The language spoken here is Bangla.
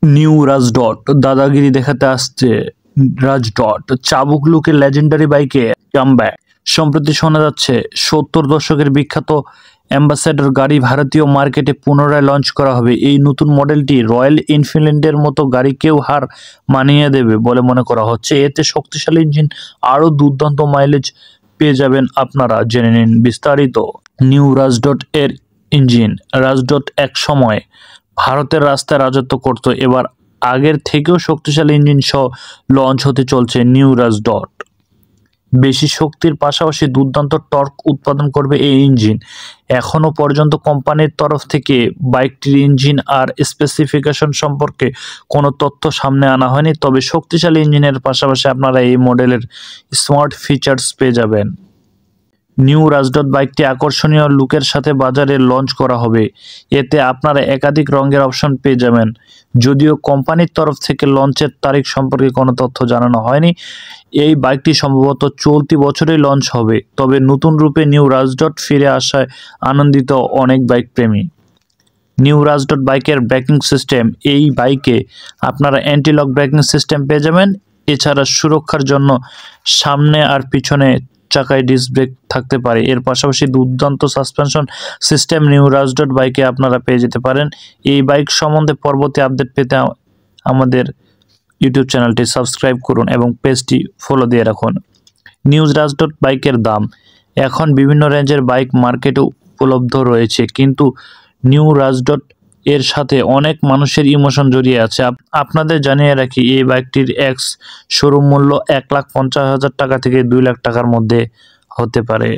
নিউ রাজ ডট দাদাগিরি দেখাতে আসছে রাজ ডট। চাবুক লুকের লেজেন্ডারি বাইকে কামব্যাক। সম্প্রতি শোনা যাচ্ছে 70 দশকের বিখ্যাত অ্যাম্বাসেডর গাড়ি ভারতীয় মার্কেটে পুনরায় লঞ্চ করা হবে। এই নতুন মডেলটি রয়্যাল এনফিল্ডের মতো গাড়িকেও হার মানিয়ে দেবে বলে মনে করা হচ্ছে। এতে শক্তিশালী ইঞ্জিন আরও দুর্দান্ত মাইলেজ পেয়ে যাবেন আপনারা। জেনে নিন বিস্তারিত। নিউ রাজ ডট এর ইঞ্জিন। রাজ ডট এক সময় ভারতের রাস্তায় রাজত্ব করত, এবার আগের থেকেও শক্তিশালী ইঞ্জিন সহ লঞ্চ হতে চলছে নিউ রাজ ডট। বেশি শক্তির পাশাপাশি দুর্দান্ত টর্ক উৎপাদন করবে এই ইঞ্জিন। এখনও পর্যন্ত কোম্পানির তরফ থেকে বাইকটির ইঞ্জিন আর স্পেসিফিকেশন সম্পর্কে কোনো তথ্য সামনে আনা হয়নি, তবে শক্তিশালী ইঞ্জিনের পাশাপাশি আপনারা এই মডেলের স্মার্ট ফিচার্স পেয়ে যাবেন। নিউ রাজ ডট বাইকটি আকর্ষণীয় লুকের সাথে বাজারে লঞ্চ করা হবে। এতে আপনারা একাধিক রঙের অপশন পেয়ে যাবেন। যদিও কোম্পানির তরফ থেকে লঞ্চের তারিখ সম্পর্কে কোনো তথ্য জানানো হয়নি। এই বাইকটি সম্ভবত চলতি বছরেই লঞ্চ হবে। তবে নতুন রূপে নিউ রাজ ডট ফিরে আসায় আনন্দিত অনেক বাইক প্রেমী। নিউ রাজ ডট বাইকের ব্রেকিং সিস্টেম। এই বাইকে আপনারা অ্যান্টি লক ব্রেকিং সিস্টেম পেয়ে যাবেন। এছাড়া সুরক্ষার জন্য সামনে আর পিছনে চাকায় ডিস্ক ব্রেক থাকতে পারে। এর পাশাপাশি দুর্দান্ত সাসপেনশন সিস্টেম নিউ রাজ ডট বাইকে আপনারা পেয়ে যেতে পারেন। এই বাইক সম্বন্ধে পরবর্তী আপডেট পেতে আমাদের ইউটিউব চ্যানেলটি সাবস্ক্রাইব করুন এবং পেজটি ফলো দিয়ে রাখুন। নিউ রাজ ডট বাইকের দাম। এখন বিভিন্ন রেঞ্জের বাইক মার্কেটে উপলব্ধ রয়েছে, কিন্তু নিউ রাজ ডট এর সাথে অনেক মানুষের ইমোশন জড়িয়ে আছে। আপনাদের জানিয়ে রাখি, এই বাইকটির এক্স শোরুম মূল্য 1,50,000 টাকা থেকে 2 লাখ টাকার মধ্যে হতে পারে।